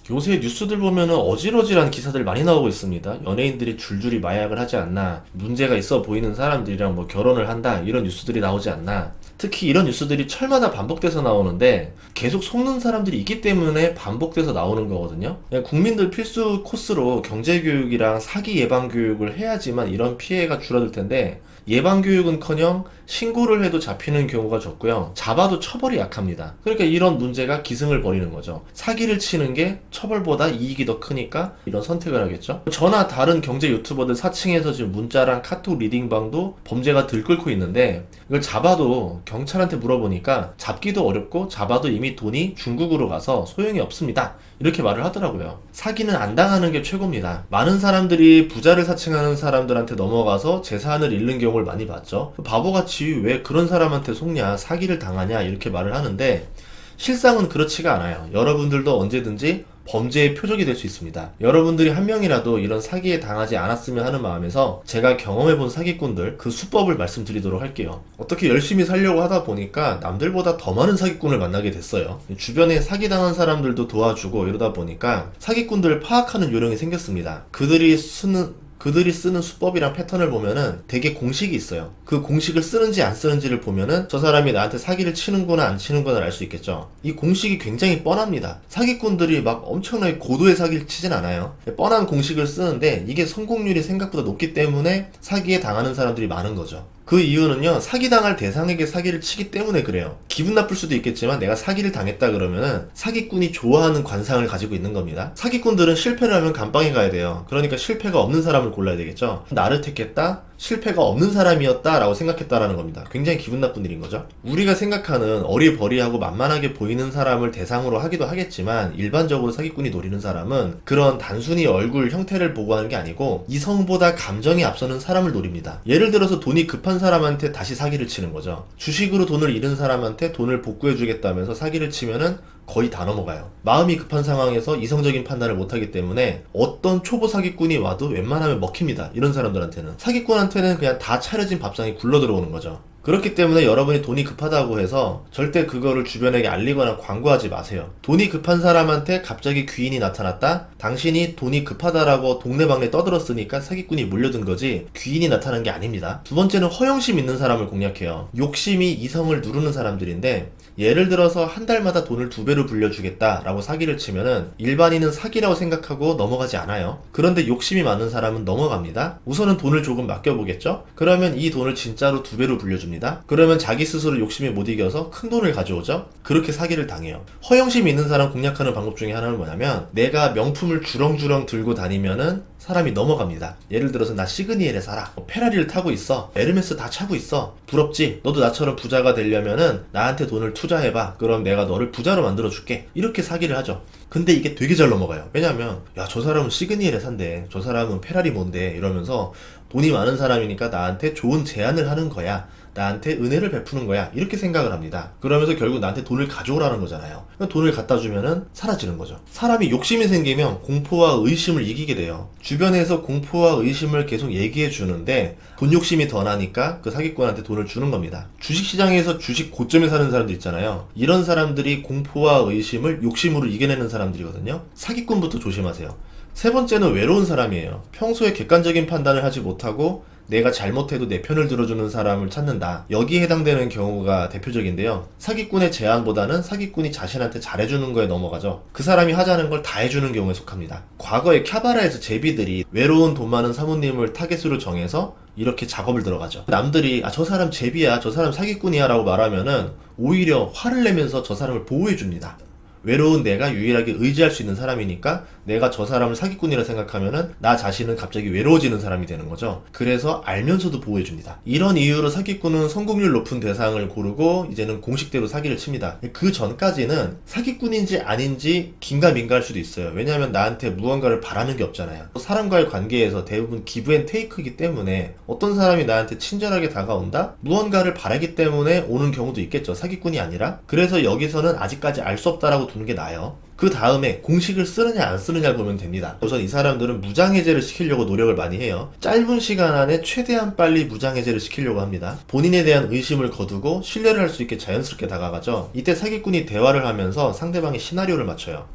요새 뉴스들 보면은 어질어질한 기사들 많이 나오고 있습니다. 연예인들이 줄줄이 마약을 하지 않나, 문제가 있어 보이는 사람들이랑 뭐 결혼을 한다, 이런 뉴스들이 나오지 않나. 특히 이런 뉴스들이 철마다 반복돼서 나오는데 계속 속는 사람들이 있기 때문에 반복돼서 나오는 거거든요. 그냥 국민들 필수 코스로 경제교육이랑 사기 예방교육을 해야지만 이런 피해가 줄어들 텐데, 예방교육은커녕 신고를 해도 잡히는 경우가 적고요. 잡아도 처벌이 약합니다. 그러니까 이런 문제가 기승을 벌이는 거죠. 사기를 치는 게 처벌보다 이익이 더 크니까 이런 선택을 하겠죠. 저나 다른 경제 유튜버들 사칭해서 지금 문자랑 카톡 리딩방도 범죄가 들끓고 있는데, 이걸 잡아도 경찰한테 물어보니까 잡기도 어렵고 잡아도 이미 돈이 중국으로 가서 소용이 없습니다, 이렇게 말을 하더라고요. 사기는 안 당하는 게 최고입니다. 많은 사람들이 부자를 사칭하는 사람들한테 넘어가서 재산을 잃는 경우를 많이 봤죠. 바보같이 왜 그런 사람한테 속냐, 사기를 당하냐, 이렇게 말을 하는데 실상은 그렇지가 않아요. 여러분들도 언제든지 범죄의 표적이 될 수 있습니다. 여러분들이 한 명이라도 이런 사기에 당하지 않았으면 하는 마음에서 제가 경험해본 사기꾼들 그 수법을 말씀드리도록 할게요. 어떻게 열심히 살려고 하다 보니까 남들보다 더 많은 사기꾼을 만나게 됐어요. 주변에 사기당한 사람들도 도와주고 이러다 보니까 사기꾼들을 파악하는 요령이 생겼습니다. 그들이 쓰는 수법이랑 패턴을 보면은 되게 공식이 있어요. 그 공식을 쓰는지 안 쓰는지를 보면은 저 사람이 나한테 사기를 치는구나 안 치는구나 알 수 있겠죠. 이 공식이 굉장히 뻔합니다. 사기꾼들이 막 엄청나게 고도의 사기를 치진 않아요. 뻔한 공식을 쓰는데 이게 성공률이 생각보다 높기 때문에 사기에 당하는 사람들이 많은 거죠. 그 이유는요, 사기당할 대상에게 사기를 치기 때문에 그래요. 기분 나쁠 수도 있겠지만 내가 사기를 당했다 그러면은 사기꾼이 좋아하는 관상을 가지고 있는 겁니다. 사기꾼들은 실패를 하면 감방에 가야 돼요. 그러니까 실패가 없는 사람을 골라야 되겠죠. 나를 택했다? 실패가 없는 사람이었다 라고 생각했다라는 겁니다. 굉장히 기분 나쁜 일인 거죠. 우리가 생각하는 어리버리하고 만만하게 보이는 사람을 대상으로 하기도 하겠지만, 일반적으로 사기꾼이 노리는 사람은 그런 단순히 얼굴 형태를 보고 하는 게 아니고 이성보다 감정이 앞서는 사람을 노립니다. 예를 들어서 돈이 급한 사람한테 다시 사기를 치는 거죠. 주식으로 돈을 잃은 사람한테 돈을 복구해 주겠다면서 사기를 치면은 거의 다 넘어가요. 마음이 급한 상황에서 이성적인 판단을 못하기 때문에 어떤 초보 사기꾼이 와도 웬만하면 먹힙니다. 이런 사람들한테는. 사기꾼한테는 그냥 다 차려진 밥상이 굴러 들어오는 거죠. 그렇기 때문에 여러분이 돈이 급하다고 해서 절대 그거를 주변에게 알리거나 광고하지 마세요. 돈이 급한 사람한테 갑자기 귀인이 나타났다? 당신이 돈이 급하다라고 동네방네 떠들었으니까 사기꾼이 몰려든 거지 귀인이 나타난 게 아닙니다. 두 번째는 허영심 있는 사람을 공략해요. 욕심이 이성을 누르는 사람들인데, 예를 들어서 한 달마다 돈을 2배로 불려주겠다라고 사기를 치면은 일반인은 사기라고 생각하고 넘어가지 않아요. 그런데 욕심이 많은 사람은 넘어갑니다. 우선은 돈을 조금 맡겨보겠죠? 그러면 이 돈을 진짜로 2배로 불려줍니다. 그러면 자기 스스로 욕심에 못 이겨서 큰 돈을 가져오죠? 그렇게 사기를 당해요. 허영심이 있는 사람 공략하는 방법 중에 하나는 뭐냐면, 내가 명품을 주렁주렁 들고 다니면은 사람이 넘어갑니다. 예를 들어서 나 시그니엘에 살아, 페라리를 타고 있어, 에르메스 다 차고 있어, 부럽지? 너도 나처럼 부자가 되려면은 나한테 돈을 투자해봐. 그럼 내가 너를 부자로 만들어줄게. 이렇게 사기를 하죠. 근데 이게 되게 잘 넘어가요. 왜냐면 야, 저 사람은 시그니엘에 산대, 저 사람은 페라리 뭔데, 이러면서 돈이 많은 사람이니까 나한테 좋은 제안을 하는 거야, 나한테 은혜를 베푸는 거야, 이렇게 생각을 합니다. 그러면서 결국 나한테 돈을 가져오라는 거잖아요. 돈을 갖다 주면은 사라지는 거죠. 사람이 욕심이 생기면 공포와 의심을 이기게 돼요. 주변에서 공포와 의심을 계속 얘기해 주는데 돈 욕심이 더 나니까 그 사기꾼한테 돈을 주는 겁니다. 주식시장에서 주식 고점에 사는 사람들 있잖아요. 이런 사람들이 공포와 의심을 욕심으로 이겨내는 사람들이거든요. 사기꾼부터 조심하세요. 세 번째는 외로운 사람이에요. 평소에 객관적인 판단을 하지 못하고 내가 잘못해도 내 편을 들어주는 사람을 찾는다. 여기에 해당되는 경우가 대표적인데요. 사기꾼의 제안보다는 사기꾼이 자신한테 잘해주는 거에 넘어가죠. 그 사람이 하자는 걸 다 해주는 경우에 속합니다. 과거에 캬바라에서 제비들이 외로운 돈 많은 사모님을 타겟으로 정해서 이렇게 작업을 들어가죠. 남들이 저 사람 제비야, 저 사람 사기꾼이야 라고 말하면은 오히려 화를 내면서 저 사람을 보호해줍니다. 외로운 내가 유일하게 의지할 수 있는 사람이니까 내가 저 사람을 사기꾼이라 생각하면은 나 자신은 갑자기 외로워지는 사람이 되는 거죠. 그래서 알면서도 보호해줍니다. 이런 이유로 사기꾼은 성공률 높은 대상을 고르고 이제는 공식대로 사기를 칩니다. 그 전까지는 사기꾼인지 아닌지 긴가민가할 수도 있어요. 왜냐하면 나한테 무언가를 바라는 게 없잖아요. 사람과의 관계에서 대부분 기브 앤 테이크이기 때문에 어떤 사람이 나한테 친절하게 다가온다? 무언가를 바라기 때문에 오는 경우도 있겠죠. 사기꾼이 아니라. 그래서 여기서는 아직까지 알 수 없다라고 두는 게 나아요. 그 다음에 공식을 쓰느냐 안 쓰느냐를 보면 됩니다. 우선 이 사람들은 무장해제를 시키려고 노력을 많이 해요. 짧은 시간 안에 최대한 빨리 무장해제를 시키려고 합니다. 본인에 대한 의심을 거두고 신뢰를 할 수 있게 자연스럽게 다가가죠. 이때 사기꾼이 대화를 하면서 상대방의 시나리오를 맞춰요.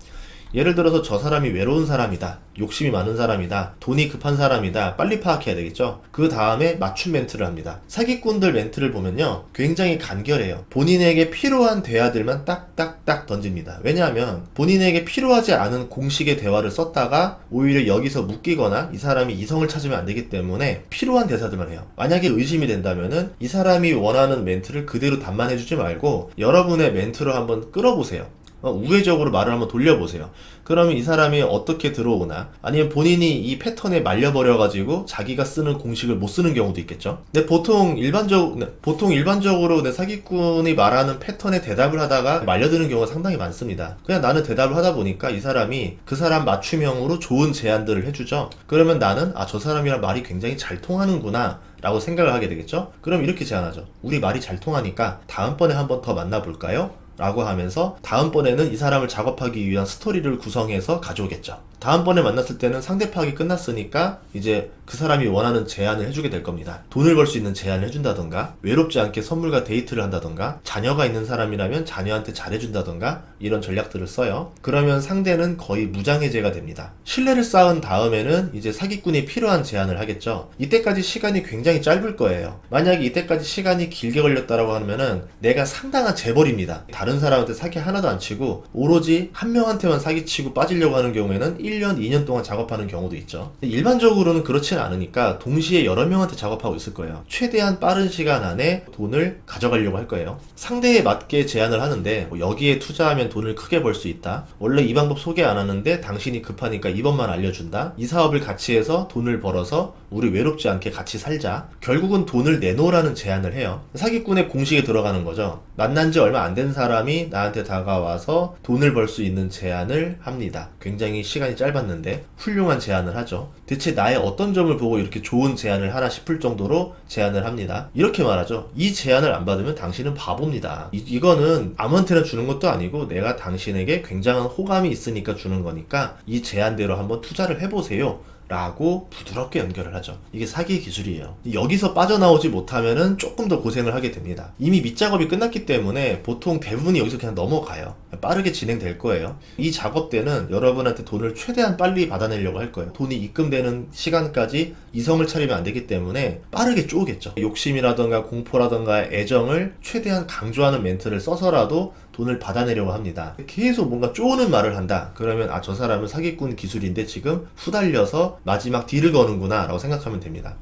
예를 들어서 저 사람이 외로운 사람이다, 욕심이 많은 사람이다, 돈이 급한 사람이다, 빨리 파악해야 되겠죠. 그 다음에 맞춤 멘트를 합니다. 사기꾼들 멘트를 보면요, 굉장히 간결해요. 본인에게 필요한 대화들만 딱딱딱 던집니다. 왜냐하면 본인에게 필요하지 않은 공식의 대화를 썼다가 오히려 여기서 묶이거나 이 사람이 이성을 찾으면 안 되기 때문에 필요한 대사들만 해요. 만약에 의심이 된다면은 이 사람이 원하는 멘트를 그대로 답만해주지 말고 여러분의 멘트로 한번 끌어보세요. 우회적으로 말을 한번 돌려보세요. 그러면 이 사람이 어떻게 들어오나, 아니면 본인이 이 패턴에 말려버려가지고 자기가 쓰는 공식을 못 쓰는 경우도 있겠죠. 근데 보통 일반적으로 사기꾼이 말하는 패턴에 대답을 하다가 말려드는 경우가 상당히 많습니다. 그냥 나는 대답을 하다 보니까 이 사람이 그 사람 맞춤형으로 좋은 제안들을 해주죠. 그러면 나는 저 사람이랑 말이 굉장히 잘 통하는구나 라고 생각을 하게 되겠죠. 그럼 이렇게 제안하죠. 우리 말이 잘 통하니까 다음번에 한번 더 만나볼까요? 라고 하면서 다음번에는 이 사람을 작업하기 위한 스토리를 구성해서 가져오겠죠. 다음번에 만났을 때는 상대 파악이 끝났으니까 이제 그 사람이 원하는 제안을 해주게 될 겁니다. 돈을 벌 수 있는 제안을 해준다던가, 외롭지 않게 선물과 데이트를 한다던가, 자녀가 있는 사람이라면 자녀한테 잘해준다던가, 이런 전략들을 써요. 그러면 상대는 거의 무장해제가 됩니다. 신뢰를 쌓은 다음에는 이제 사기꾼이 필요한 제안을 하겠죠. 이때까지 시간이 굉장히 짧을 거예요. 만약에 이때까지 시간이 길게 걸렸다라고 하면은 내가 상당한 재벌입니다. 다른 사람한테 사기 하나도 안 치고 오로지 한 명한테만 사기치고 빠지려고 하는 경우에는 1년, 2년 동안 작업하는 경우도 있죠. 일반적으로는 그렇지는 않으니까 동시에 여러 명한테 작업하고 있을 거예요. 최대한 빠른 시간 안에 돈을 가져가려고 할 거예요. 상대에 맞게 제안을 하는데 여기에 투자하면 돈을 크게 벌 수 있다. 원래 이 방법 소개 안 하는데 당신이 급하니까 이번만 알려준다. 이 사업을 같이 해서 돈을 벌어서 우리 외롭지 않게 같이 살자. 결국은 돈을 내놓으라는 제안을 해요. 사기꾼의 공식에 들어가는 거죠. 만난 지 얼마 안 된 사람이 나한테 다가와서 돈을 벌 수 있는 제안을 합니다. 굉장히 시간이 짧았는데 훌륭한 제안을 하죠. 대체 나의 어떤 점을 보고 이렇게 좋은 제안을 하나 싶을 정도로 제안을 합니다. 이렇게 말하죠. 이 제안을 안 받으면 당신은 바보입니다. 이거는 아무한테나 주는 것도 아니고 내가 당신에게 굉장한 호감이 있으니까 주는 거니까 이 제안대로 한번 투자를 해보세요. 라고 부드럽게 연결을 하죠. 이게 사기의 기술이에요. 여기서 빠져나오지 못하면은 조금 더 고생을 하게 됩니다. 이미 밑작업이 끝났기 때문에 보통 대부분이 여기서 그냥 넘어가요. 빠르게 진행될 거예요. 이 작업 때는 여러분한테 돈을 최대한 빨리 받아내려고 할 거예요. 돈이 입금되는 시간까지 이성을 차리면 안 되기 때문에 빠르게 쪼겠죠. 욕심이라던가 공포라던가 애정을 최대한 강조하는 멘트를 써서라도 돈을 받아내려고 합니다. 계속 뭔가 쪼는 말을 한다. 그러면 저 사람은 사기꾼 기술인데 지금 후달려서 마지막 딜을 거는구나 라고 생각하면 됩니다.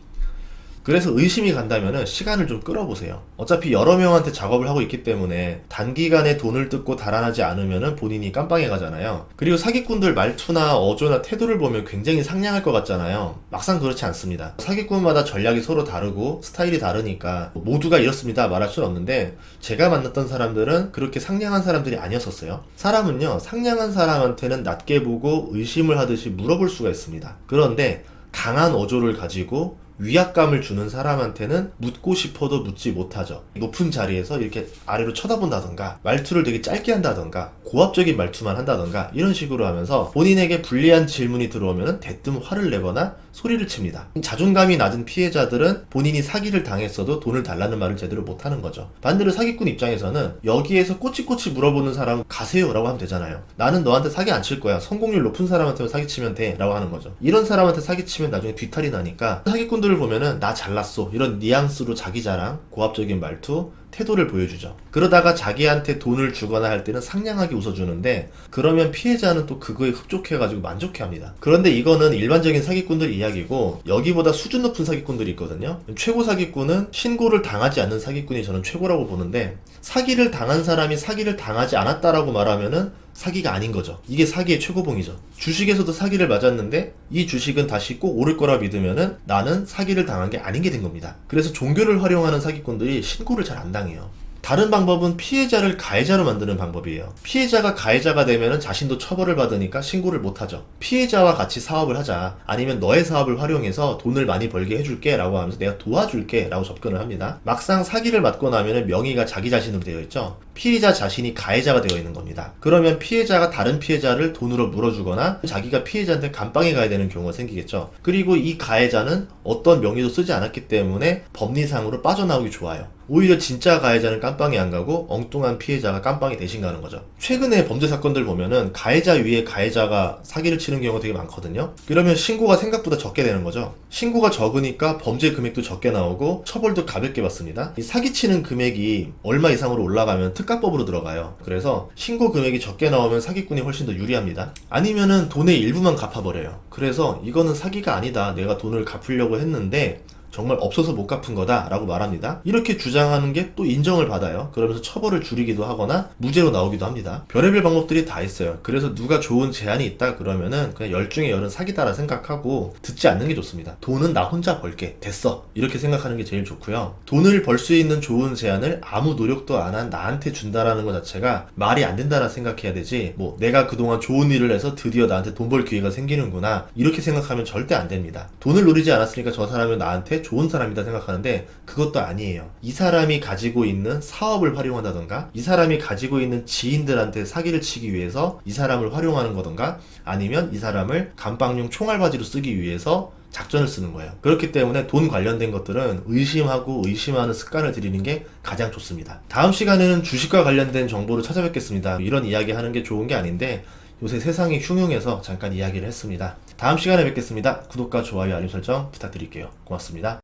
그래서 의심이 간다면 시간을 좀 끌어보세요. 어차피 여러 명한테 작업을 하고 있기 때문에 단기간에 돈을 뜯고 달아나지 않으면 본인이 깜빵해 가잖아요. 그리고 사기꾼들 말투나 어조나 태도를 보면 굉장히 상냥할 것 같잖아요. 막상 그렇지 않습니다. 사기꾼마다 전략이 서로 다르고 스타일이 다르니까 모두가 이렇습니다 말할 수는 없는데, 제가 만났던 사람들은 그렇게 상냥한 사람들이 아니었었어요. 사람은요, 상냥한 사람한테는 낮게 보고 의심을 하듯이 물어볼 수가 있습니다. 그런데 강한 어조를 가지고 위압감을 주는 사람한테는 묻고 싶어도 묻지 못하죠. 높은 자리에서 이렇게 아래로 쳐다본다던가, 말투를 되게 짧게 한다던가, 고압적인 말투만 한다던가, 이런 식으로 하면서 본인에게 불리한 질문이 들어오면 대뜸 화를 내거나 소리를 칩니다. 자존감이 낮은 피해자들은 본인이 사기를 당했어도 돈을 달라는 말을 제대로 못하는 거죠. 반대로 사기꾼 입장에서는 여기에서 꼬치꼬치 물어보는 사람 가세요 라고 하면 되잖아요. 나는 너한테 사기 안 칠 거야. 성공률 높은 사람한테만 사기치면 돼 라고 하는 거죠. 이런 사람한테 사기치면 나중에 뒤탈이 나니까 사기꾼들을 보면은 나 잘났어 이런 뉘앙스로 자기 자랑, 고압적인 말투, 태도를 보여주죠. 그러다가 자기한테 돈을 주거나 할 때는 상냥하게 웃어주는데, 그러면 피해자는 또 그거에 흡족해가지고 만족해합니다. 그런데 이거는 일반적인 사기꾼들 이야기고, 여기보다 수준 높은 사기꾼들이 있거든요. 최고 사기꾼은 신고를 당하지 않는 사기꾼이 저는 최고라고 보는데, 사기를 당한 사람이 사기를 당하지 않았다라고 말하면은 사기가 아닌 거죠. 이게 사기의 최고봉이죠. 주식에서도 사기를 맞았는데 이 주식은 다시 꼭 오를 거라 믿으면은 나는 사기를 당한 게 아닌 게 된 겁니다. 그래서 종교를 활용하는 사기꾼들이 신고를 잘 안 당해요. 다른 방법은 피해자를 가해자로 만드는 방법이에요. 피해자가 가해자가 되면 자신도 처벌을 받으니까 신고를 못하죠. 피해자와 같이 사업을 하자, 아니면 너의 사업을 활용해서 돈을 많이 벌게 해줄게 라고 하면서 내가 도와줄게 라고 접근을 합니다. 막상 사기를 맞고 나면 명의가 자기 자신으로 되어 있죠. 피해자 자신이 가해자가 되어 있는 겁니다. 그러면 피해자가 다른 피해자를 돈으로 물어주거나 자기가 피해자한테 감방에 가야 되는 경우가 생기겠죠. 그리고 이 가해자는 어떤 명의도 쓰지 않았기 때문에 법리상으로 빠져나오기 좋아요. 오히려 진짜 가해자는 깜빵에 안 가고 엉뚱한 피해자가 깜빵에 대신 가는 거죠. 최근에 범죄 사건들 보면은 가해자 위에 가해자가 사기를 치는 경우가 되게 많거든요. 그러면 신고가 생각보다 적게 되는 거죠. 신고가 적으니까 범죄 금액도 적게 나오고 처벌도 가볍게 받습니다. 이 사기치는 금액이 얼마 이상으로 올라가면 특가법으로 들어가요. 그래서 신고 금액이 적게 나오면 사기꾼이 훨씬 더 유리합니다. 아니면은 돈의 일부만 갚아버려요. 그래서 이거는 사기가 아니다. 내가 돈을 갚으려고 했는데 정말 없어서 못 갚은 거다 라고 말합니다. 이렇게 주장하는 게 또 인정을 받아요. 그러면서 처벌을 줄이기도 하거나 무죄로 나오기도 합니다. 별의별 방법들이 다 있어요. 그래서 누가 좋은 제안이 있다 그러면은 그냥 10중에 10은 사기다라 생각하고 듣지 않는 게 좋습니다. 돈은 나 혼자 벌게 됐어 이렇게 생각하는 게 제일 좋고요. 돈을 벌 수 있는 좋은 제안을 아무 노력도 안 한 나한테 준다라는 것 자체가 말이 안 된다라 생각해야 되지, 뭐 내가 그동안 좋은 일을 해서 드디어 나한테 돈 벌 기회가 생기는구나 이렇게 생각하면 절대 안 됩니다. 돈을 노리지 않았으니까 저 사람은 나한테 좋은 사람이다 생각하는데 그것도 아니에요. 이 사람이 가지고 있는 사업을 활용한다던가 이 사람이 가지고 있는 지인들한테 사기를 치기 위해서 이 사람을 활용하는 거던가 아니면 이 사람을 감방용 총알바지로 쓰기 위해서 작전을 쓰는 거예요. 그렇기 때문에 돈 관련된 것들은 의심하고 의심하는 습관을 들이는 게 가장 좋습니다. 다음 시간에는 주식과 관련된 정보를 찾아뵙겠습니다. 이런 이야기 하는 게 좋은 게 아닌데 요새 세상이 흉흉해서 잠깐 이야기를 했습니다. 다음 시간에 뵙겠습니다. 구독과 좋아요, 알림 설정 부탁드릴게요. 고맙습니다.